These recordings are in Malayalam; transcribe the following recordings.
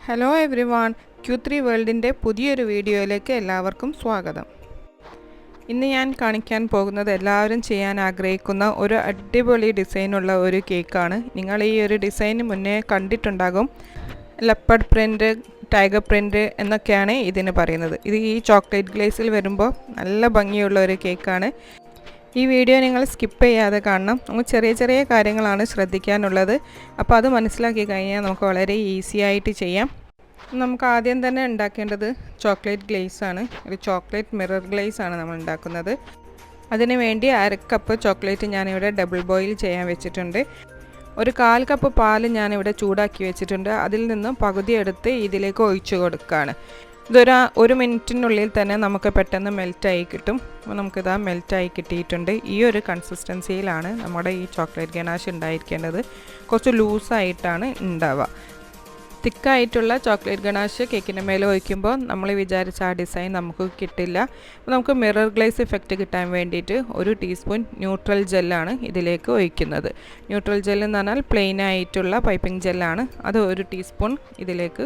ഹലോ എവ്രിവൺ, Q3 വേൾഡിൻ്റെ പുതിയൊരു വീഡിയോയിലേക്ക് എല്ലാവർക്കും സ്വാഗതം. ഇന്ന് ഞാൻ കാണിക്കാൻ പോകുന്നത് എല്ലാവരും ചെയ്യാൻ ആഗ്രഹിക്കുന്ന ഒരു അടിപൊളി ഡിസൈനുള്ള ഒരു കേക്കാണ്. നിങ്ങൾ ഈ ഒരു ഡിസൈൻ മുന്നേ കണ്ടിട്ടുണ്ടാകും. ലെപ്പർഡ് പ്രിൻ്റ്, ടൈഗർ പ്രിൻ്റ് എന്നൊക്കെയാണ് ഇതിന് പറയുന്നത്. ഇത് ഈ ചോക്ലേറ്റ് ഗ്ലേസിൽ വരുമ്പോൾ നല്ല ഭംഗിയുള്ള ഒരു കേക്കാണ്. ഈ വീഡിയോ നിങ്ങൾ സ്കിപ്പ് ചെയ്യാതെ കാണണം. നമുക്ക് ചെറിയ ചെറിയ കാര്യങ്ങളാണ് ശ്രദ്ധിക്കാനുള്ളത്. അപ്പോൾ അത് മനസ്സിലാക്കി കഴിഞ്ഞാൽ നമുക്ക് വളരെ ഈസി ആയിട്ട് ചെയ്യാം. നമുക്ക് ആദ്യം തന്നെ ഉണ്ടാക്കേണ്ടത് ചോക്ലേറ്റ് ഗ്ലേസ് ആണ്. ഒരു ചോക്ലേറ്റ് മിറർ ഗ്ലേസ് ആണ് നമ്മൾ ഉണ്ടാക്കുന്നത്. അതിന് വേണ്ടി 1/2 കപ്പ് ചോക്ലേറ്റ് ഞാനിവിടെ ഡബിൾ ബോയിൽ ചെയ്യാൻ വെച്ചിട്ടുണ്ട്. ഒരു 1/4 കപ്പ് പാൽ ഞാനിവിടെ ചൂടാക്കി വെച്ചിട്ടുണ്ട്. അതിൽ നിന്നും പകുതി എടുത്ത് ഇതിലേക്ക് ഒഴിച്ചു കൊടുക്കുകയാണ്. ഇതൊരു 1 മിനിറ്റിനുള്ളിൽ തന്നെ നമുക്ക് പെട്ടെന്ന് മെൽറ്റായി കിട്ടും. അപ്പോൾ നമുക്കിതാ മെൽറ്റായി കിട്ടിയിട്ടുണ്ട്. ഈ ഒരു കൺസിസ്റ്റൻസിയിലാണ് നമ്മുടെ ഈ ചോക്ലേറ്റ് ഗനാഷ് ഉണ്ടായിരിക്കേണ്ടത്. കുറച്ച് ലൂസായിട്ടാണ് ഉണ്ടാവുക. തിക്കായിട്ടുള്ള ചോക്ലേറ്റ് ഗനാഷ് കേക്കിൻ്റെ മേലെ ഒഴിക്കുമ്പോൾ നമ്മൾ വിചാരിച്ച ആ ഡിസൈൻ നമുക്ക് കിട്ടില്ല. അപ്പോൾ നമുക്ക് മിറർ ഗ്ലേസ് ഇഫക്റ്റ് കിട്ടാൻ വേണ്ടിയിട്ട് 1 ടീസ്പൂൺ ന്യൂട്രൽ ജെല്ലാണ് ഇതിലേക്ക് ഒഴിക്കുന്നത്. ന്യൂട്രൽ ജെൽ എന്ന് പറഞ്ഞാൽ പ്ലെയിൻ ആയിട്ടുള്ള പൈപ്പിംഗ് ജെല്ലാണ്. അത് 1 ടീസ്പൂൺ ഇതിലേക്ക്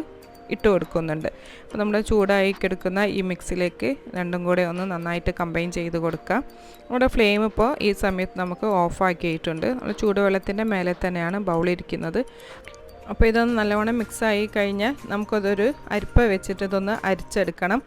ഇട്ട് കൊടുക്കുന്നുണ്ട്. അപ്പോൾ നമ്മൾ ചൂടായി കിടക്കുന്ന ഈ മിക്സിലേക്ക് രണ്ടും കൂടെ ഒന്ന് നന്നായിട്ട് കമ്പൈൻ ചെയ്ത് കൊടുക്കാം. നമ്മുടെ ഫ്ലെയിം ഇപ്പോൾ ഈ സമയത്ത് നമുക്ക് ഓഫാക്കിയിട്ടുണ്ട്. നമ്മൾ ചൂടുവെള്ളത്തിൻ്റെ മേലെ തന്നെയാണ് ബൗളിരിക്കുന്നത്. അപ്പോൾ ഇതൊന്ന് നല്ലവണ്ണം മിക്സായി കഴിഞ്ഞാൽ നമുക്കതൊരു അരിപ്പ വെച്ചിട്ട് ഇതൊന്ന് അരിച്ചെടുക്കണം.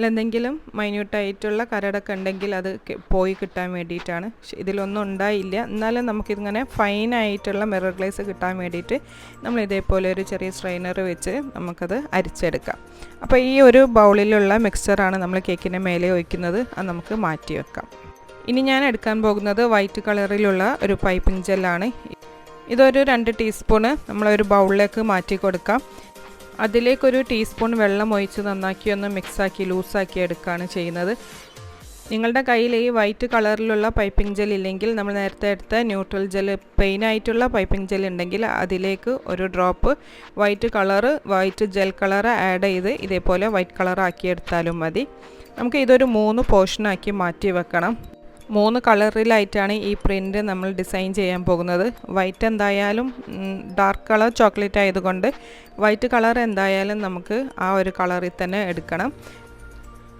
എന്തെങ്കിലും മൈന്യൂട്ടായിട്ടുള്ള കരടൊക്കെ ഉണ്ടെങ്കിൽ അത് പോയി കിട്ടാൻ വേണ്ടിയിട്ടാണ്. ഇതിലൊന്നും ഉണ്ടായില്ല. എന്നാലും നമുക്കിങ്ങനെ ഫൈനായിട്ടുള്ള മിറർ ഗ്ലേസ് കിട്ടാൻ വേണ്ടിയിട്ട് നമ്മൾ ഇതേപോലെ ഒരു ചെറിയ സ്ട്രെയിനർ വെച്ച് നമുക്കത് അരിച്ചെടുക്കാം. അപ്പോൾ ഈ ഒരു ബൗളിലുള്ള മിക്സ്ചറാണ് നമ്മൾ കേക്കിൻ്റെ മേലെ ഒഴിക്കുന്നത്. അത് നമുക്ക് മാറ്റി വെക്കാം. ഇനി ഞാൻ എടുക്കാൻ പോകുന്നത് വൈറ്റ് കളറിലുള്ള ഒരു പൈപ്പിംഗ് ജെല്ലാണ്. ഇതൊരു 2 ടീസ്പൂണ് നമ്മളൊരു ബൗളിലേക്ക് മാറ്റി കൊടുക്കാം. അതിലേക്കൊരു ടീസ്പൂൺ വെള്ളം ഒഴിച്ച് നന്നാക്കി ഒന്ന് മിക്സാക്കി ലൂസാക്കി എടുക്കുകയാണ് ചെയ്യുന്നത്. നിങ്ങളുടെ കയ്യിൽ ഈ വൈറ്റ് കളറിലുള്ള പൈപ്പിംഗ് ജെൽ ഇല്ലെങ്കിൽ നമ്മൾ നേരത്തെ എടുത്ത ന്യൂട്രൽ ജെൽ പ്ലെയിനായിട്ടുള്ള പൈപ്പിംഗ് ജെൽ ഉണ്ടെങ്കിൽ അതിലേക്ക് ഒരു drop white gel colour add ചെയ്ത് ഇതേപോലെ വൈറ്റ് കളർ ആക്കി എടുത്താലും മതി. നമുക്ക് ഇതൊരു 3 പോർഷനാക്കി മാറ്റി വെക്കണം. 3 കളറിലായിട്ടാണ് ഈ പ്രിൻ്റ് നമ്മൾ ഡിസൈൻ ചെയ്യാൻ പോകുന്നത്. വൈറ്റ് എന്തായാലും ഡാർക്ക് കളർ ചോക്ലേറ്റ് ആയതുകൊണ്ട് വൈറ്റ് കളർ എന്തായാലും നമുക്ക് ആ ഒരു കളറിൽ തന്നെ എടുക്കണം.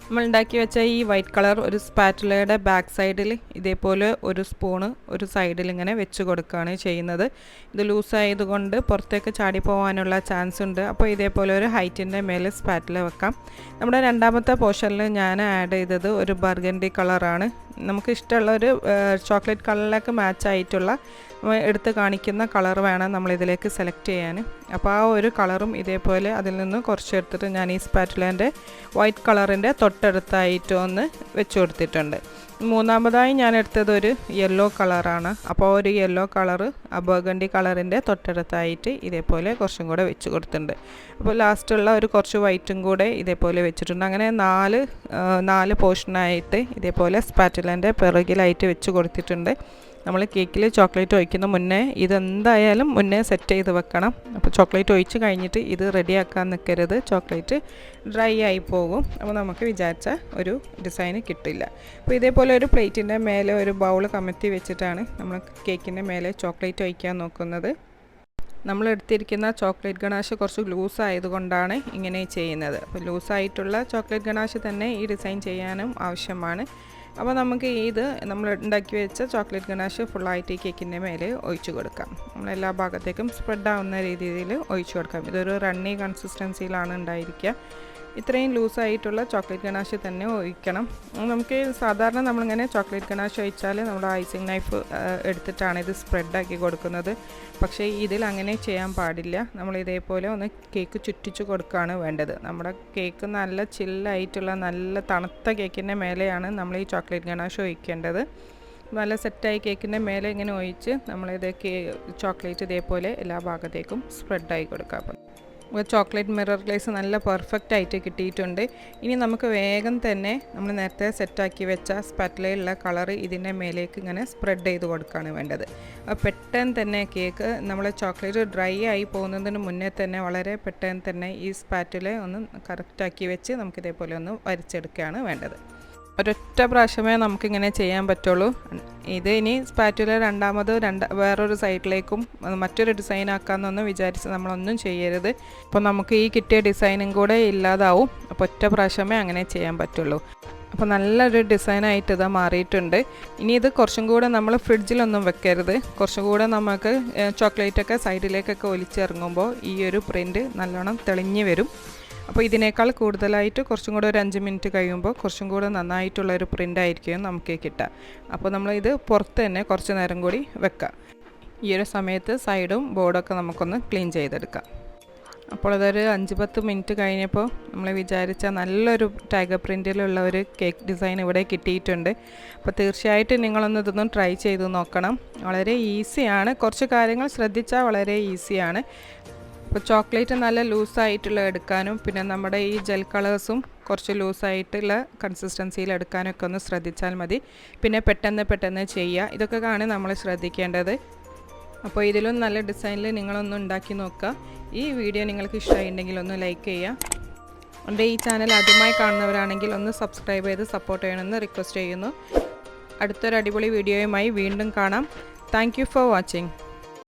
നമ്മൾ ഉണ്ടാക്കി വെച്ച ഈ വൈറ്റ് കളർ ഒരു സ്പാറ്റുലയുടെ ബാക്ക് സൈഡിൽ ഇതേപോലെ ഒരു സ്പൂണ് ഒരു സൈഡിൽ ഇങ്ങനെ വെച്ച് കൊടുക്കുകയാണ് ചെയ്യുന്നത്. ഇത് ലൂസായതുകൊണ്ട് പുറത്തേക്ക് ചാടി പോകാനുള്ള ചാൻസ് ഉണ്ട്. അപ്പോൾ ഇതേപോലെ ഒരു ഹൈറ്റിൻ്റെ മേലെ സ്പാറ്റുല വെക്കാം. നമ്മുടെ രണ്ടാമത്തെ പോർഷനിൽ ഞാൻ ആഡ് ചെയ്തത് ഒരു ബർഗൻഡി കളറാണ്. നമുക്ക് ഇഷ്ടമുള്ള ഒരു ചോക്ലേറ്റ് കളറിലേക്ക് മാച്ച് ആയിട്ടുള്ള എടുത്ത് കാണിക്കുന്ന കളർ വേണം നമ്മളിതിലേക്ക് സെലക്ട് ചെയ്യാൻ. അപ്പോൾ ആ ഒരു കളറും ഇതേപോലെ അതിൽ നിന്ന് കുറച്ച് എടുത്തിട്ട് ഞാൻ ഈ സ്പാറ്റുലേൻ്റെ വൈറ്റ് കളറിൻ്റെ തൊട്ടടുത്തായിട്ട് ഒന്ന് വെച്ച് കൊടുത്തിട്ടുണ്ട്. മൂന്നാമതായി ഞാൻ എടുത്തത് ഒരു യെല്ലോ കളറാണ്. അപ്പോൾ ഒരു യെല്ലോ കളറ് ആ ബർഗണ്ടി കളറിൻ്റെ തൊട്ടടുത്തായിട്ട് ഇതേപോലെ കുറച്ചും കൂടെ വെച്ച് കൊടുത്തിട്ടുണ്ട്. അപ്പോൾ ലാസ്റ്റുള്ള ഒരു കുറച്ച് വൈറ്റും കൂടെ ഇതേപോലെ വെച്ചിട്ടുണ്ട്. അങ്ങനെ 4 പോർഷനായിട്ട് ഇതേപോലെ സ്പാറ്റുലേൻ്റെ പിറകിലായിട്ട് വെച്ച് കൊടുത്തിട്ടുണ്ട്. നമ്മൾ കേക്കിൽ ചോക്ലേറ്റ് ഒഴിക്കുന്ന മുന്നേ ഇതെന്തായാലും മുന്നേ സെറ്റ് ചെയ്ത് വെക്കണം. അപ്പോൾ ചോക്ലേറ്റ് ഒഴിച്ച് കഴിഞ്ഞിട്ട് ഇത് റെഡിയാക്കാൻ നിൽക്കരുത്. ചോക്ലേറ്റ് ഡ്രൈ ആയി പോകും. അപ്പോൾ നമുക്ക് വിചാരിച്ച ഒരു ഡിസൈന് കിട്ടില്ല. അപ്പോൾ ഇതേപോലെ ഒരു പ്ലേറ്റിൻ്റെ മേലെ ഒരു ബൗൾ കമഴ്ത്തി വെച്ചിട്ടാണ് നമ്മൾ കേക്കിൻ്റെ മേലെ ചോക്ലേറ്റ് ഒഴിക്കാൻ നോക്കുന്നത്. നമ്മൾ എടുത്തിരിക്കുന്ന ചോക്ലേറ്റ് ഗനാഷ് കുറച്ച് ലൂസ് ആയതുകൊണ്ടാണ് ഇങ്ങനെ ചെയ്യുന്നത്. അപ്പോൾ ലൂസായിട്ടുള്ള ചോക്ലേറ്റ് ഗനാഷ് തന്നെ ഈ ഡിസൈൻ ചെയ്യാനും ആവശ്യമാണ്. അപ്പോൾ നമുക്ക് ഇത് നമ്മൾ ഉണ്ടാക്കി വെച്ച ചോക്ലേറ്റ് ഗനാഷ് ഫുള്ളായിട്ട് ഈ കേക്കിൻ്റെ മേലെ ഒഴിച്ചു കൊടുക്കാം. നമ്മളെല്ലാ ഭാഗത്തേക്കും സ്പ്രെഡ് ആവുന്ന രീതിയിൽ ഒഴിച്ചു കൊടുക്കാം. ഇതൊരു റണ്ണി കൺസിസ്റ്റൻസിയിലാണ് ഉണ്ടായിരിക്കുക. ഇത്രയും ലൂസായിട്ടുള്ള ചോക്ലേറ്റ് ഗനാഷ് തന്നെ ഒഴിക്കണം. നമുക്ക് സാധാരണ നമ്മളിങ്ങനെ ചോക്ലേറ്റ് ഗനാഷ് ഒഴിച്ചാൽ നമ്മുടെ ഐസിങ് നൈഫ് എടുത്തിട്ടാണ് ഇത് സ്പ്രെഡാക്കി കൊടുക്കുന്നത്. പക്ഷേ ഇതിൽ അങ്ങനെ ചെയ്യാൻ പാടില്ല. നമ്മൾ ഇതേപോലെ ഒന്ന് കേക്ക് ചുറ്റിച്ച് കൊടുക്കുകയാണ് വേണ്ടത്. നമ്മുടെ കേക്ക് നല്ല ചില്ലായിട്ടുള്ള നല്ല തണുത്ത കേക്കിൻ്റെ മേലെയാണ് നമ്മൾ ഈ ചോക്ലേറ്റ് ഗനാഷ് ഒഴിക്കേണ്ടത്. നല്ല സെറ്റായി കേക്കിൻ്റെ മേലെ ഇങ്ങനെ ഒഴിച്ച് നമ്മളിത് ചോക്ലേറ്റ് ഇതേപോലെ എല്ലാ ഭാഗത്തേക്കും സ്പ്രെഡായി കൊടുക്കാം. ചോക്ലേറ്റ് മിറർ ഗ്ലേസ് നല്ല പെർഫെക്റ്റ് ആയിട്ട് കിട്ടിയിട്ടുണ്ട്. ഇനി നമുക്ക് വേഗം തന്നെ നമ്മൾ നേരത്തെ സെറ്റാക്കി വെച്ച സ്പാറ്റുലയിലുള്ള കളർ ഇതിൻ്റെ മേലേക്ക് ഇങ്ങനെ സ്പ്രെഡ് ചെയ്ത് കൊടുക്കുകയാണ് വേണ്ടത്. അപ്പോൾ പെട്ടെന്ന് തന്നെ കേക്ക് നമ്മൾ ചോക്ലേറ്റ് ഡ്രൈ ആയി പോകുന്നതിന് മുന്നേ തന്നെ വളരെ പെട്ടെന്ന് തന്നെ ഈ സ്പാറ്റുല ഒന്ന് കറക്റ്റാക്കി വെച്ച് നമുക്കിതേപോലെ ഒന്ന് വരച്ചെടുക്കുകയാണ് വേണ്ടത്. ഒരൊറ്റ പ്രാവശ്യമേ നമുക്കിങ്ങനെ ചെയ്യാൻ പറ്റുള്ളൂ. ഇത് ഇനി സ്പാറ്റുല വേറൊരു സൈഡിലേക്കും മറ്റൊരു ഡിസൈൻ ആക്കാമെന്നൊന്നും വിചാരിച്ച് നമ്മളൊന്നും ചെയ്യരുത്. അപ്പോൾ നമുക്ക് ഈ കിട്ടിയ ഡിസൈനും കൂടെ ഇല്ലാതാവും. അപ്പോൾ ഒറ്റ പ്രാവശ്യമേ അങ്ങനെ ചെയ്യാൻ പറ്റുള്ളൂ. അപ്പോൾ നല്ലൊരു ഡിസൈനായിട്ട് ഇത് മാറിയിട്ടുണ്ട്. ഇനി ഇത് കുറച്ചും കൂടെ നമ്മൾ ഫ്രിഡ്ജിലൊന്നും വെക്കരുത്. കുറച്ചും കൂടെ നമുക്ക് ചോക്ലേറ്റൊക്കെ സൈഡിലേക്കൊക്കെ ഒലിച്ചിറങ്ങുമ്പോൾ ഈ ഒരു പ്രിൻറ്റ് നല്ലോണം തെളിഞ്ഞ് വരും. അപ്പോൾ ഇതിനേക്കാൾ കൂടുതലായിട്ട് കുറച്ചും കൂടെ ഒരു 5 മിനിറ്റ് കഴിയുമ്പോൾ കുറച്ചും കൂടെ നന്നായിട്ടുള്ളൊരു പ്രിൻ്റ് ആയിരിക്കും നമുക്ക് കിട്ടുക. അപ്പോൾ നമ്മളിത് പുറത്ത് തന്നെ കുറച്ച് നേരം കൂടി വെക്കാം. ഈ ഒരു സമയത്ത് സൈഡും ബോർഡൊക്കെ നമുക്കൊന്ന് ക്ലീൻ ചെയ്തെടുക്കാം. അപ്പോൾ അതൊരു 5-10 മിനിറ്റ് കഴിഞ്ഞപ്പോൾ നമ്മൾ വിചാരിച്ച നല്ലൊരു ടൈഗർ പ്രിൻറ്റിലുള്ള ഒരു കേക്ക് ഡിസൈൻ ഇവിടെ കിട്ടിയിട്ടുണ്ട്. അപ്പോൾ തീർച്ചയായിട്ടും നിങ്ങളൊന്ന് ഇതൊന്നും ട്രൈ ചെയ്ത് നോക്കണം. വളരെ ഈസിയാണ്. കുറച്ച് കാര്യങ്ങൾ ശ്രദ്ധിച്ചാൽ വളരെ ഈസിയാണ്. അപ്പോൾ ചോക്ലേറ്റ് നല്ല ലൂസായിട്ടുള്ള എടുക്കാനും പിന്നെ നമ്മുടെ ഈ ജെൽ കളേഴ്സും കുറച്ച് ലൂസായിട്ടുള്ള കൺസിസ്റ്റൻസിയിൽ എടുക്കാനൊക്കെ ഒന്ന് ശ്രദ്ധിച്ചാൽ മതി. പിന്നെ പെട്ടെന്ന് ചെയ്യുക. ഇതൊക്കെയാണ് നമ്മൾ ശ്രദ്ധിക്കേണ്ടത്. അപ്പോൾ ഇതിലും നല്ല ഡിസൈനിൽ നിങ്ങളൊന്ന് ഉണ്ടാക്കി നോക്കുക. ഈ വീഡിയോ നിങ്ങൾക്ക് ഇഷ്ടമായിട്ടുണ്ടെങ്കിൽ ഒന്ന് ലൈക്ക് ചെയ്യുക. എൻ്റെ ഈ ചാനൽ ആദ്യമായി കാണുന്നവരാണെങ്കിൽ ഒന്ന് സബ്സ്ക്രൈബ് ചെയ്ത് സപ്പോർട്ട് ചെയ്യണമെന്ന് റിക്വസ്റ്റ് ചെയ്യുന്നു. അടുത്തൊരു അടിപൊളി വീഡിയോയുമായി വീണ്ടും കാണാം. Thank you for watching.